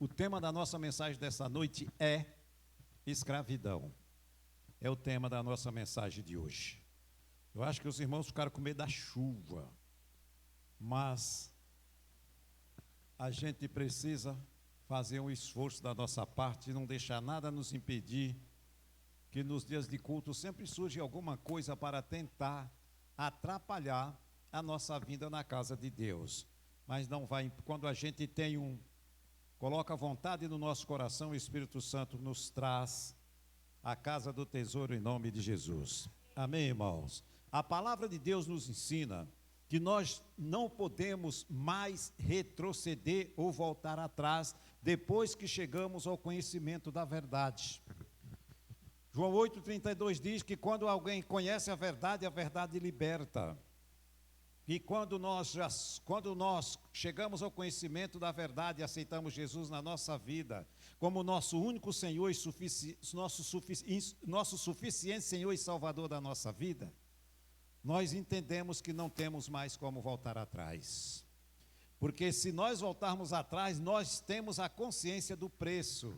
O tema da nossa mensagem dessa noite é escravidão. É o tema da nossa mensagem de hoje. Eu acho que os irmãos ficaram com medo da chuva, mas a gente precisa fazer um esforço da nossa parte e não deixar nada nos impedir que nos dias de culto sempre surge alguma coisa para tentar atrapalhar a nossa vinda na casa de Deus. Mas não vai, quando a gente coloca a vontade no nosso coração, o Espírito Santo nos traz a casa do tesouro em nome de Jesus. Amém, irmãos? A palavra de Deus nos ensina que nós não podemos mais retroceder ou voltar atrás depois que chegamos ao conhecimento da verdade. João 8,32 diz que quando alguém conhece a verdade liberta. E quando nós chegamos ao conhecimento da verdade e aceitamos Jesus na nossa vida como nosso único Senhor e nosso suficiente Senhor e Salvador da nossa vida, nós entendemos que não temos mais como voltar atrás. Porque se nós voltarmos atrás, nós temos a consciência do preço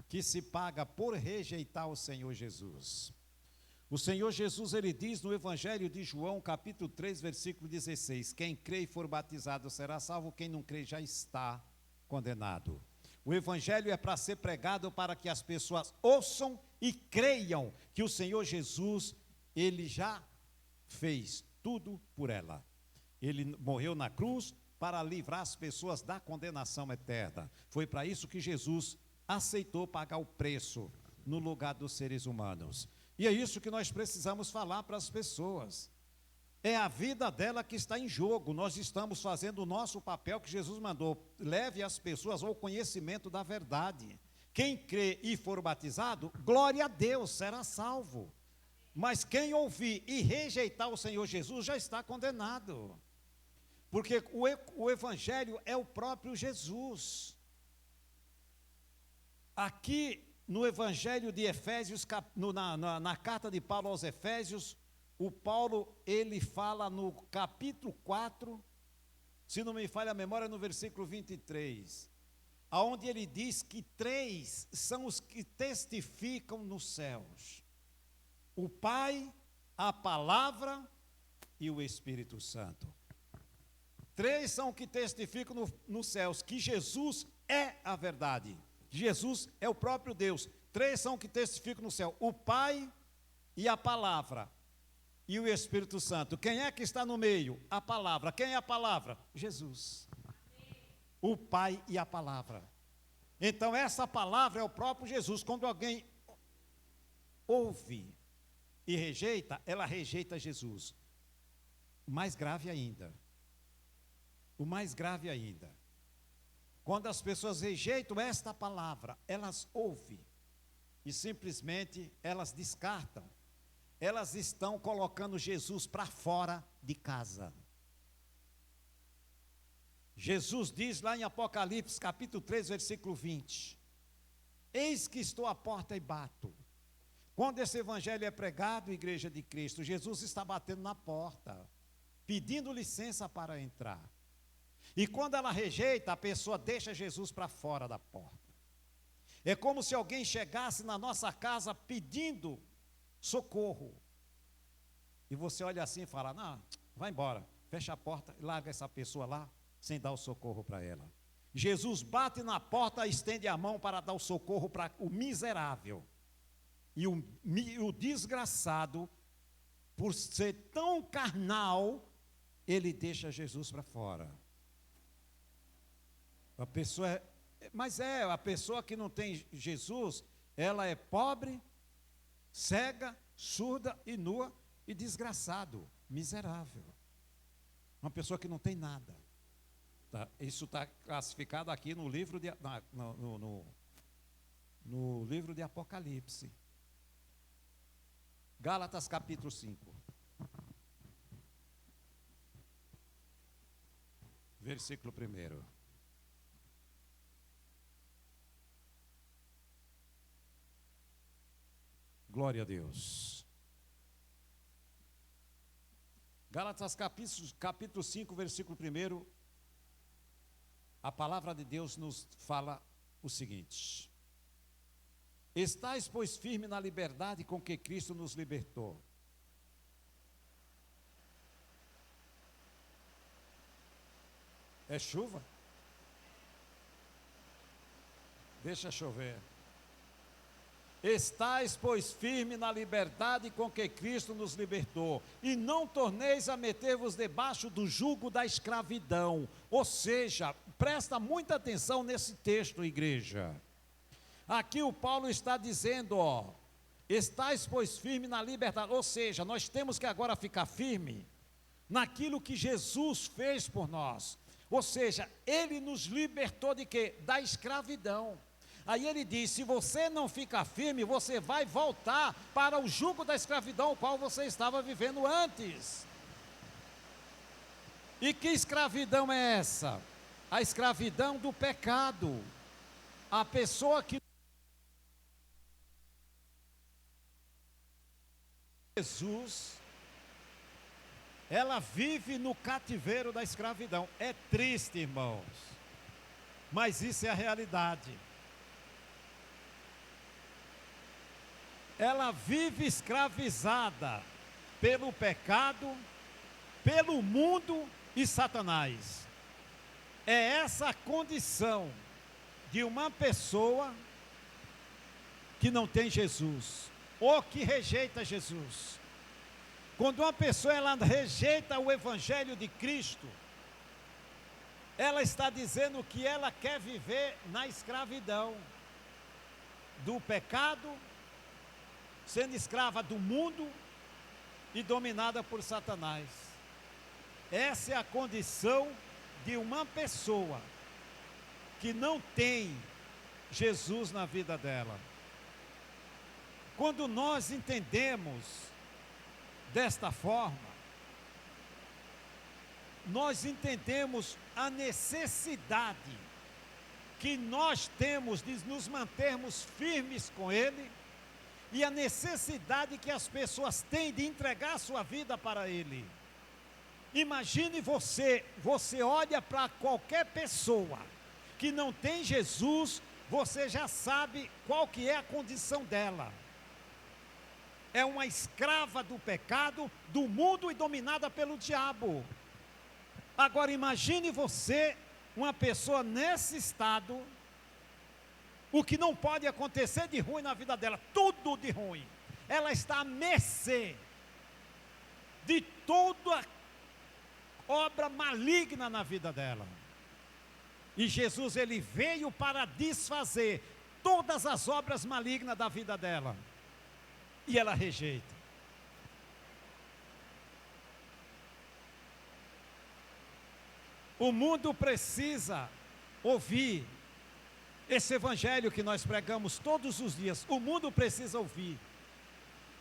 que se paga por rejeitar o Senhor Jesus. O Senhor Jesus, ele diz no Evangelho de João, capítulo 3, versículo 16, quem crê e for batizado será salvo, quem não crê já está condenado. O Evangelho é para ser pregado para que as pessoas ouçam e creiam que o Senhor Jesus, ele já fez tudo por ela. Ele morreu na cruz para livrar as pessoas da condenação eterna. Foi para isso que Jesus aceitou pagar o preço no lugar dos seres humanos. E é isso que nós precisamos falar para as pessoas. É a vida dela que está em jogo. Nós estamos fazendo o nosso papel que Jesus mandou. Leve as pessoas ao conhecimento da verdade. Quem crê e for batizado, glória a Deus, será salvo. Mas quem ouvir e rejeitar o Senhor Jesus já está condenado. Porque o Evangelho é o próprio Jesus. Aqui no Evangelho de Efésios, na carta de Paulo aos Efésios, o Paulo, ele fala no capítulo 4, se não me falha a memória, no versículo 23, aonde ele diz que 3 são os que testificam nos céus: o Pai, a Palavra e o Espírito Santo. 3 são que testificam nos céus que Jesus é a verdade. Jesus é o próprio Deus. 3 são que testificam no céu: o Pai e a Palavra e o Espírito Santo. Quem é que está no meio? A Palavra. Quem é a Palavra? Jesus. O Pai e a Palavra. Então essa palavra é o próprio Jesus. Quando alguém ouve e rejeita, ela rejeita Jesus. O mais grave ainda, quando as pessoas rejeitam esta palavra, elas ouvem e simplesmente elas descartam. Elas estão colocando Jesus para fora de casa. Jesus diz lá em Apocalipse, capítulo 3, versículo 20: eis que estou à porta e bato. Quando esse evangelho é pregado, igreja de Cristo, Jesus está batendo na porta, pedindo licença para entrar. E quando ela rejeita, a pessoa deixa Jesus para fora da porta. É como se alguém chegasse na nossa casa pedindo socorro. E você olha assim e fala: não, vai embora, fecha a porta e larga essa pessoa lá, sem dar o socorro para ela. Jesus bate na porta, estende a mão para dar o socorro para o miserável. E o desgraçado, por ser tão carnal, ele deixa Jesus para fora. A pessoa a pessoa que não tem Jesus, ela é pobre, cega, surda e nua e desgraçado, miserável. Uma pessoa que não tem nada. Tá? Isso está classificado aqui no livro no livro de Apocalipse. Gálatas capítulo 5. Versículo 1. Glória a Deus. Gálatas capítulo 5, versículo 1. A palavra de Deus nos fala o seguinte: estais, pois, firme na liberdade com que Cristo nos libertou. É chuva? Deixa chover. Estais, pois, firme na liberdade com que Cristo nos libertou, e não torneis a meter-vos debaixo do jugo da escravidão. Ou seja, presta muita atenção nesse texto, igreja. Aqui o Paulo está dizendo, estais, pois, firme na liberdade. Ou seja, nós temos que agora ficar firme naquilo que Jesus fez por nós. Ou seja, Ele nos libertou de quê? Da escravidão. Aí ele diz, se você não ficar firme, você vai voltar para o jugo da escravidão, o qual você estava vivendo antes. E que escravidão é essa? A escravidão do pecado. A pessoa que Jesus, ela vive no cativeiro da escravidão. É triste, irmãos, mas isso é a realidade. Ela vive escravizada pelo pecado, pelo mundo e Satanás. É essa a condição de uma pessoa que não tem Jesus, ou que rejeita Jesus. Quando uma pessoa ela rejeita o Evangelho de Cristo, ela está dizendo que ela quer viver na escravidão do pecado, sendo escrava do mundo e dominada por Satanás. Essa é a condição de uma pessoa que não tem Jesus na vida dela. Quando nós entendemos desta forma, nós entendemos a necessidade que nós temos de nos mantermos firmes com Ele, e a necessidade que as pessoas têm de entregar a sua vida para Ele. Imagine você olha para qualquer pessoa que não tem Jesus, você já sabe qual que é a condição dela. É uma escrava do pecado, do mundo e dominada pelo diabo. Agora imagine você, uma pessoa nesse estado, o que não pode acontecer de ruim na vida dela, tudo de ruim. Ela está à mercê de toda obra maligna na vida dela. E Jesus, Ele veio para desfazer todas as obras malignas da vida dela. E ela rejeita. O mundo precisa ouvir esse evangelho que nós pregamos todos os dias. O mundo precisa ouvir,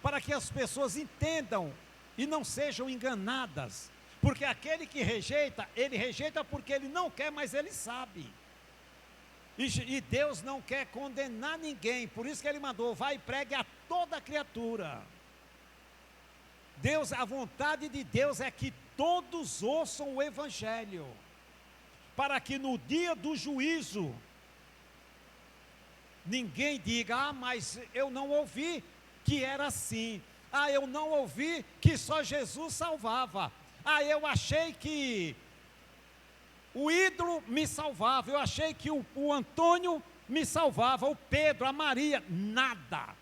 para que as pessoas entendam e não sejam enganadas, porque aquele que rejeita, ele rejeita porque ele não quer, mas ele sabe, e Deus não quer condenar ninguém, por isso que Ele mandou, vai e pregue a toda criatura. A vontade de Deus é que todos ouçam o evangelho, para que no dia do juízo, ninguém diga, mas eu não ouvi que era assim. Eu não ouvi que só Jesus salvava. Eu achei que o ídolo me salvava. Eu achei que o Antônio me salvava. O Pedro, a Maria. Nada.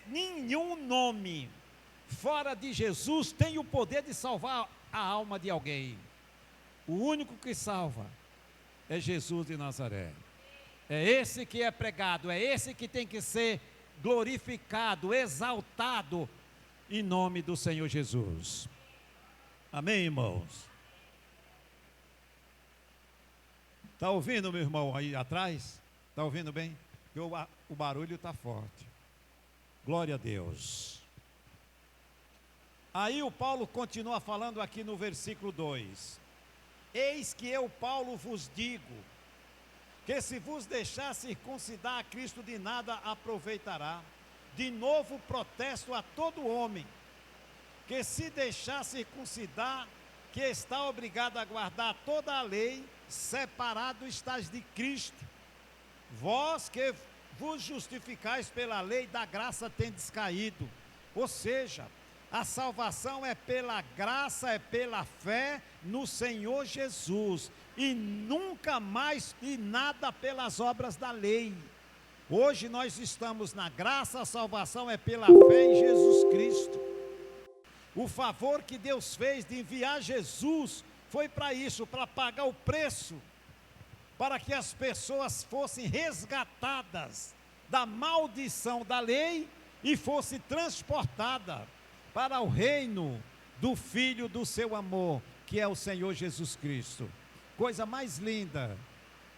Nenhum nome fora de Jesus tem o poder de salvar a alma de alguém. O único que salva é Jesus de Nazaré. É esse que é pregado, é esse que tem que ser glorificado, exaltado, em nome do Senhor Jesus. Amém, irmãos? Está ouvindo, meu irmão, aí atrás? Está ouvindo bem? Porque o barulho está forte. Glória a Deus. Aí o Paulo continua falando aqui no versículo 2. Eis que eu, Paulo, vos digo, que se vos deixar circuncidar a Cristo, de nada aproveitará. De novo protesto a todo homem, que se deixar circuncidar, que está obrigado a guardar toda a lei, separado estás de Cristo. Vós que vos justificais pela lei, da graça tendes caído. Ou seja, a salvação é pela graça, é pela fé no Senhor Jesus, e nunca mais e nada pelas obras da lei. Hoje nós estamos na graça, a salvação é pela fé em Jesus Cristo. O favor que Deus fez de enviar Jesus foi para isso, para pagar o preço, para que as pessoas fossem resgatadas da maldição da lei e fossem transportadas para o reino do Filho do seu amor, que é o Senhor Jesus Cristo. Coisa mais linda,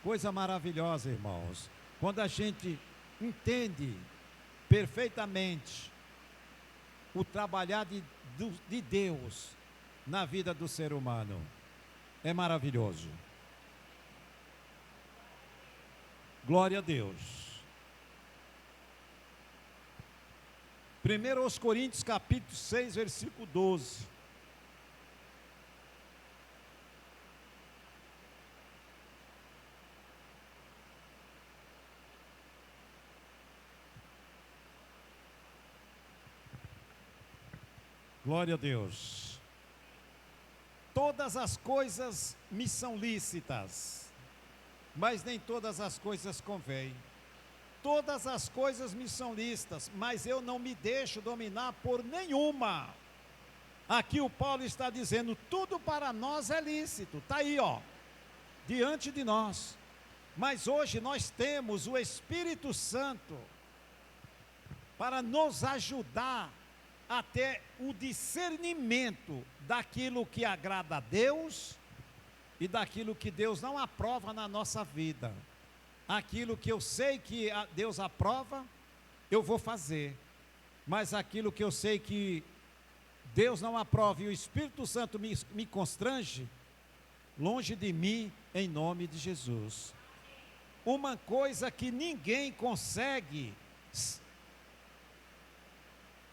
coisa maravilhosa, irmãos, quando a gente entende perfeitamente o trabalhar de Deus na vida do ser humano. É maravilhoso. Glória a Deus. 1 Coríntios capítulo 6, versículo 12. Glória a Deus. Todas as coisas me são lícitas, mas nem todas as coisas convêm. Todas as coisas me são lícitas, mas eu não me deixo dominar por nenhuma. Aqui o Paulo está dizendo, tudo para nós é lícito, está aí, ó, diante de nós. Mas hoje nós temos o Espírito Santo para nos ajudar a ter o discernimento daquilo que agrada a Deus e daquilo que Deus não aprova na nossa vida. Aquilo que eu sei que Deus aprova, eu vou fazer. Mas aquilo que eu sei que Deus não aprova e o Espírito Santo me constrange, longe de mim, em nome de Jesus. Uma coisa que ninguém consegue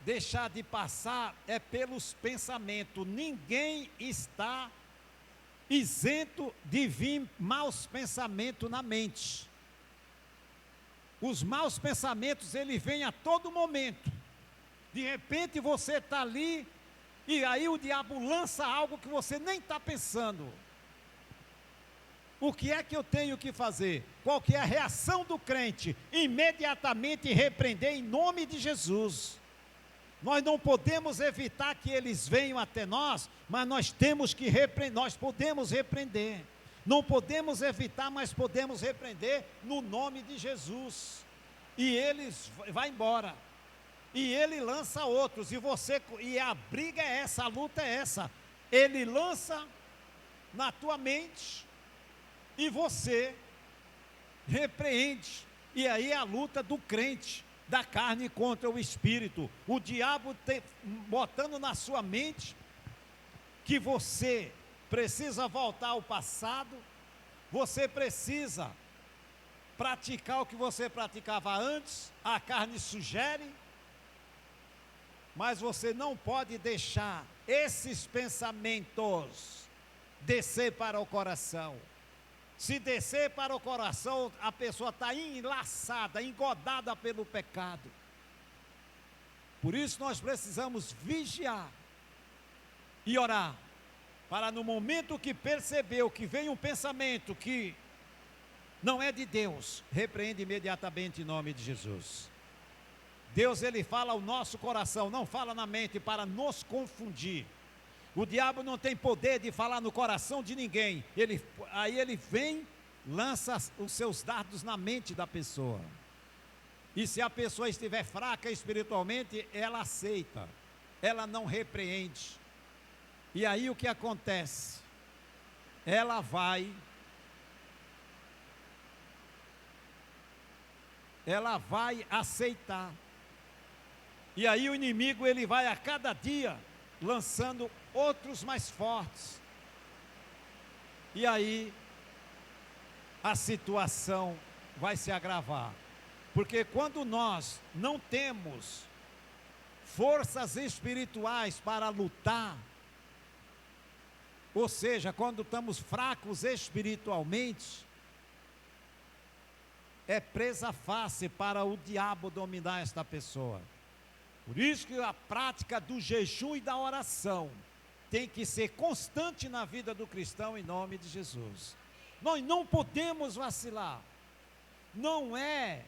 deixar de passar é pelos pensamentos. Ninguém está isento de vir maus pensamentos na mente. Os maus pensamentos, ele vem a todo momento. De repente você está ali, e aí o diabo lança algo que você nem está pensando. O que é que eu tenho que fazer? Qual que é a reação do crente? Imediatamente repreender em nome de Jesus. Nós não podemos evitar que eles venham até nós, mas nós temos que repreender, nós podemos repreender. Não podemos evitar, mas podemos repreender no nome de Jesus. E eles vai embora. E ele lança outros, e a briga é essa, a luta é essa. Ele lança na tua mente e você repreende. E aí é a luta do crente, da carne contra o espírito. O diabo botando na sua mente que você precisa voltar ao passado, você precisa praticar o que você praticava antes, a carne sugere, mas você não pode deixar esses pensamentos descer para o coração. Se descer para o coração, a pessoa está enlaçada, engodada pelo pecado. Por isso nós precisamos vigiar e orar, para no momento que percebeu que vem um pensamento que não é de Deus, repreende imediatamente em nome de Jesus. Deus, ele fala ao nosso coração, não fala na mente para nos confundir. O diabo não tem poder de falar no coração de ninguém. Aí ele vem, lança os seus dardos na mente da pessoa. E se a pessoa estiver fraca espiritualmente, ela aceita, ela não repreende. E aí o que acontece? Ela vai aceitar. E aí o inimigo, ele vai a cada dia lançando outros mais fortes. E aí a situação vai se agravar. Porque quando nós não temos forças espirituais para lutar, ou seja, quando estamos fracos espiritualmente, é presa fácil para o diabo dominar esta pessoa. Por isso que a prática do jejum e da oração tem que ser constante na vida do cristão em nome de Jesus. Nós não podemos vacilar. Não é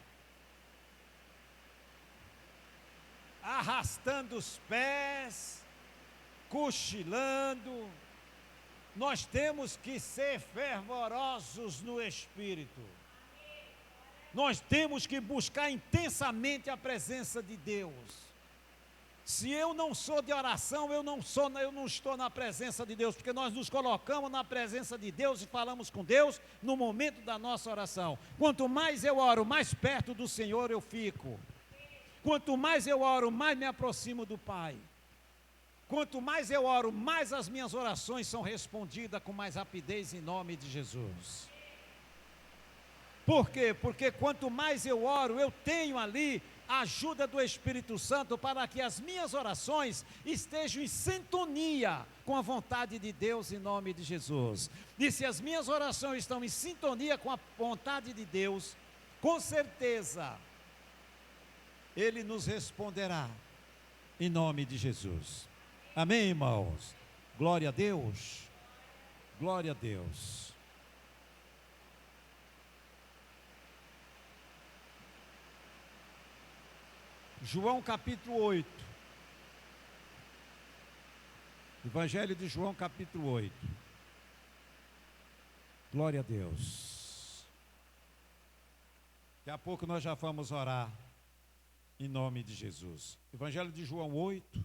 arrastando os pés, cochilando. Nós temos que ser fervorosos no Espírito. Nós temos que buscar intensamente a presença de Deus. Se eu não sou de oração, eu não estou na presença de Deus, porque nós nos colocamos na presença de Deus e falamos com Deus no momento da nossa oração. Quanto mais eu oro, mais perto do Senhor eu fico. Quanto mais eu oro, mais me aproximo do Pai. Quanto mais eu oro, mais as minhas orações são respondidas com mais rapidez em nome de Jesus. Por quê? Porque quanto mais eu oro, eu tenho ali a ajuda do Espírito Santo para que as minhas orações estejam em sintonia com a vontade de Deus em nome de Jesus. E se as minhas orações estão em sintonia com a vontade de Deus, com certeza Ele nos responderá em nome de Jesus. Amém, irmãos? Glória a Deus. Glória a Deus. João capítulo 8. Evangelho de João capítulo 8. Glória a Deus. Daqui a pouco nós já vamos orar em nome de Jesus. Evangelho de João 8.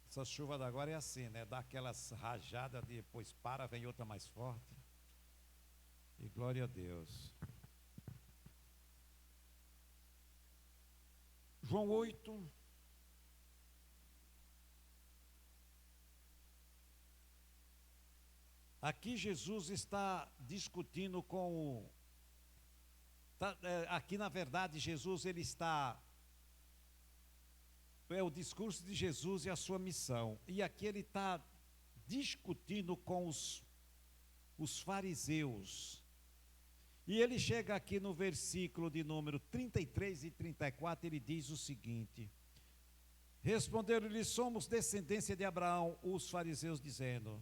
Essa chuva da agora é assim, né? Dá aquelas rajadas, depois para, vem outra mais forte. E glória a Deus. João 8. Aqui Jesus está discutindo com aqui na verdade Jesus ele está o discurso de Jesus e a sua missão. E aqui ele está discutindo com os fariseus. E ele chega aqui no versículo de número 33 e 34, ele diz o seguinte: responderam-lhe, somos descendência de Abraão, os fariseus dizendo,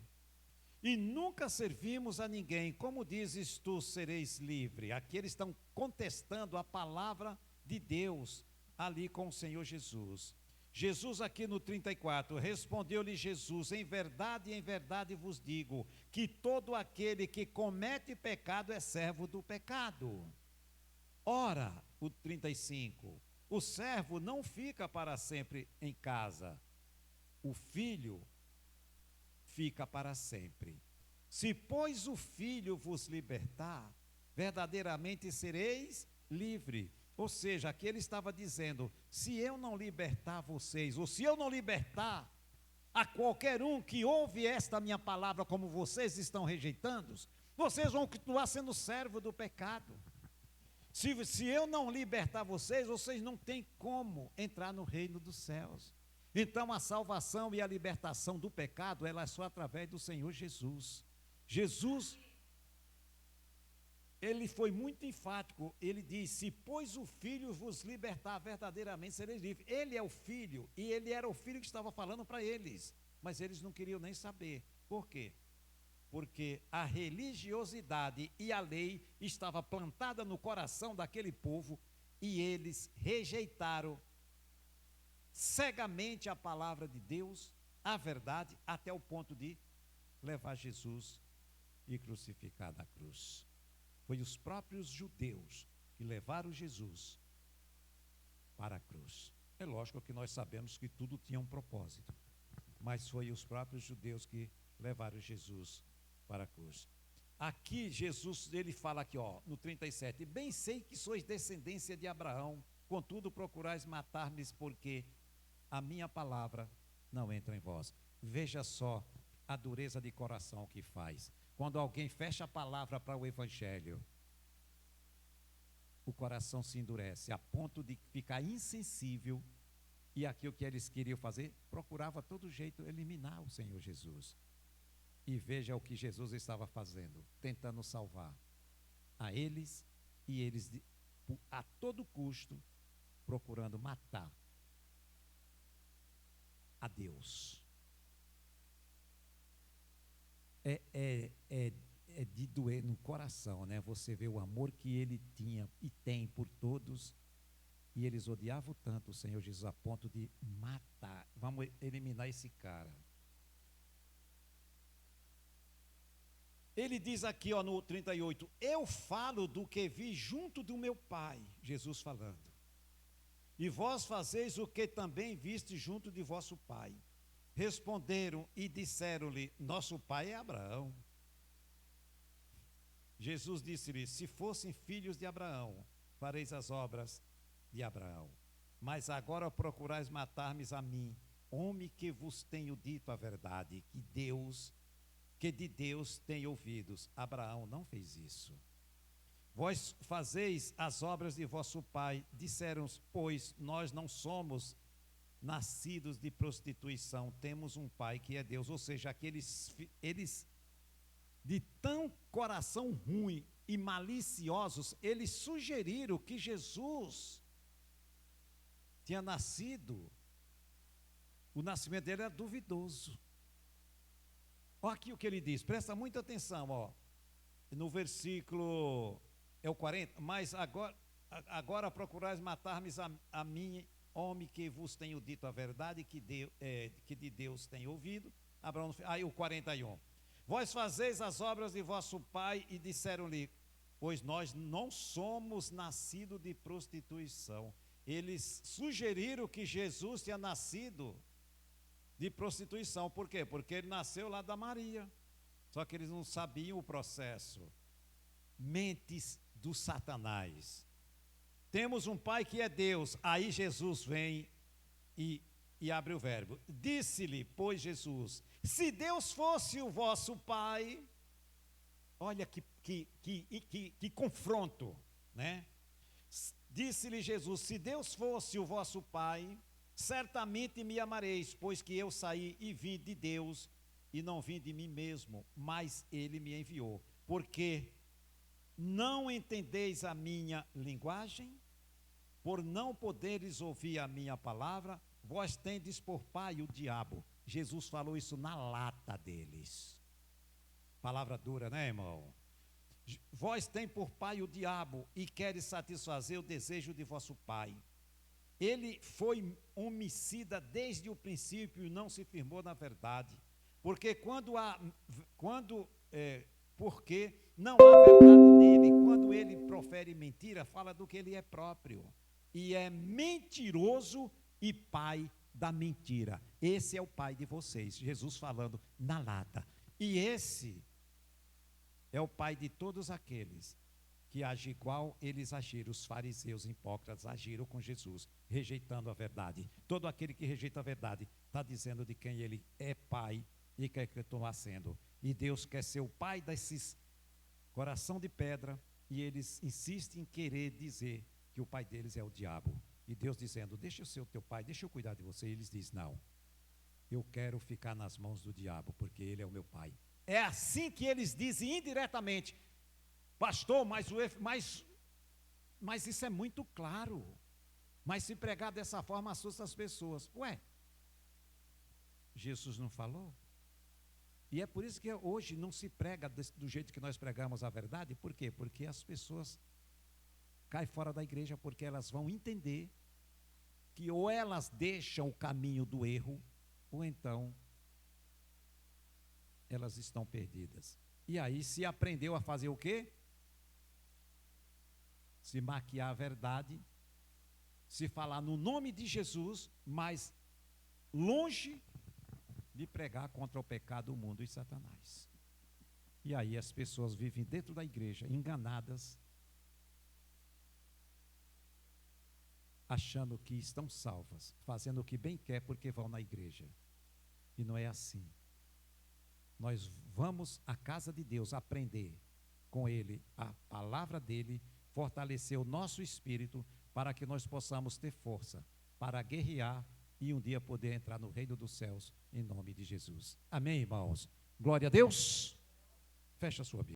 e nunca servimos a ninguém, como dizes tu, sereis livre? Aqui eles estão contestando a palavra de Deus ali com o Senhor Jesus. Jesus aqui no 34, respondeu-lhe Jesus, em verdade vos digo, que todo aquele que comete pecado é servo do pecado. Ora, o 35, o servo não fica para sempre em casa, o filho fica para sempre. Se, pois, o filho vos libertar, verdadeiramente sereis livre. Ou seja, aqui ele estava dizendo, se eu não libertar vocês, ou se eu não libertar a qualquer um que ouve esta minha palavra como vocês estão rejeitando, vocês vão continuar sendo servo do pecado. Se eu não libertar vocês, vocês não têm como entrar no reino dos céus. Então a salvação e a libertação do pecado, ela é só através do Senhor Jesus. Jesus, ele foi muito enfático, ele diz, se pois o Filho vos libertar, verdadeiramente sereis livres. Ele é o Filho, e ele era o Filho que estava falando para eles, mas eles não queriam nem saber. Por quê? Porque a religiosidade e a lei estava plantada no coração daquele povo, e eles rejeitaram cegamente a palavra de Deus, a verdade, até o ponto de levar Jesus e crucificar na cruz. Foi os próprios judeus que levaram Jesus para a cruz. É lógico que nós sabemos que tudo tinha um propósito, mas foi os próprios judeus que levaram Jesus para a cruz. Aqui Jesus, ele fala aqui, ó, no 37, bem sei que sois descendência de Abraão, contudo procurais matar-me, porque a minha palavra não entra em vós. Veja só a dureza de coração que faz. Quando alguém fecha a palavra para o evangelho, o coração se endurece, a ponto de ficar insensível, e aquilo que eles queriam fazer, procurava a todo jeito eliminar o Senhor Jesus. E veja o que Jesus estava fazendo, tentando salvar a eles, e eles a todo custo procurando matar a Deus. É de doer no coração, né? Você vê o amor que ele tinha e tem por todos, e eles odiavam tanto o Senhor Jesus a ponto de matar. Vamos eliminar esse cara. Ele diz aqui, ó, no 38, eu falo do que vi junto do meu Pai, Jesus falando. E vós fazeis o que também viste junto de vosso pai. Responderam e disseram-lhe, nosso pai é Abraão. Jesus disse-lhe, se fossem filhos de Abraão, fareis as obras de Abraão. Mas agora procurais matar-me a mim, homem que vos tenho dito a verdade, que de Deus tem ouvidos. Abraão não fez isso. Vós fazeis as obras de vosso pai. Disseram, pois nós não somos nascidos de prostituição, temos um pai que é Deus. Ou seja, aqueles eles de tão coração ruim e maliciosos, eles sugeriram que Jesus tinha nascido, o nascimento dele era duvidoso. Olha aqui o que ele diz, presta muita atenção, ó. No versículo, é o 40, mas agora procurais matar-me a mim, homem que vos tenho dito a verdade, que de Deus tenho ouvido. Abraão, aí o 41. Vós fazeis as obras de vosso pai, e disseram-lhe, pois nós não somos nascidos de prostituição. Eles sugeriram que Jesus tinha nascido de prostituição. Por quê? Porque ele nasceu lá da Maria. Só que eles não sabiam o processo. Mentes do Satanás. Temos um pai que é Deus. Aí Jesus vem e abre o verbo. Disse-lhe, pois Jesus, se Deus fosse o vosso pai, olha que confronto, né? Disse-lhe Jesus, se Deus fosse o vosso pai, certamente me amareis, pois que eu saí e vim de Deus, e não vim de mim mesmo, mas ele me enviou. Porque não entendeis a minha linguagem? Por não poderes ouvir a minha palavra, vós tendes por pai o diabo. Jesus falou isso na lata deles. Palavra dura, né, irmão? Vós tem por pai o diabo, e queres satisfazer o desejo de vosso pai. Ele foi homicida desde o princípio e não se firmou na verdade. Porque porque não há verdade nele. Quando ele profere mentira, fala do que ele é próprio. E é mentiroso e pai da mentira. Esse é o pai de vocês. Jesus falando na lata. E esse é o pai de todos aqueles que agem igual eles agiram. Os fariseus hipócritas agiram com Jesus, rejeitando a verdade. Todo aquele que rejeita a verdade está dizendo de quem ele é pai e quer continuar sendo. E Deus quer ser o pai desses coração de pedra, e eles insistem em querer dizer que o pai deles é o diabo. E Deus dizendo, deixa eu ser o teu pai, deixa eu cuidar de você. E eles dizem, não, eu quero ficar nas mãos do diabo, porque ele é o meu pai. É assim que eles dizem indiretamente, pastor, mas isso é muito claro. Mas se pregar dessa forma assusta as pessoas. Ué, Jesus não falou? E é por isso que hoje não se prega do jeito que nós pregamos a verdade. Por quê? Porque as pessoas caem fora da igreja, porque elas vão entender que ou elas deixam o caminho do erro, ou então elas estão perdidas. E aí se aprendeu a fazer o quê? Se maquiar a verdade, se falar no nome de Jesus, mas longe de pregar contra o pecado, o mundo e Satanás. E aí as pessoas vivem dentro da igreja, enganadas, achando que estão salvas, fazendo o que bem quer porque vão na igreja. E não é assim. Nós vamos à casa de Deus aprender com Ele, a palavra dEle, fortalecer o nosso espírito para que nós possamos ter força para guerrear e um dia poder entrar no reino dos céus, em nome de Jesus. Amém, irmãos? Glória a Deus. Fecha a sua Bíblia.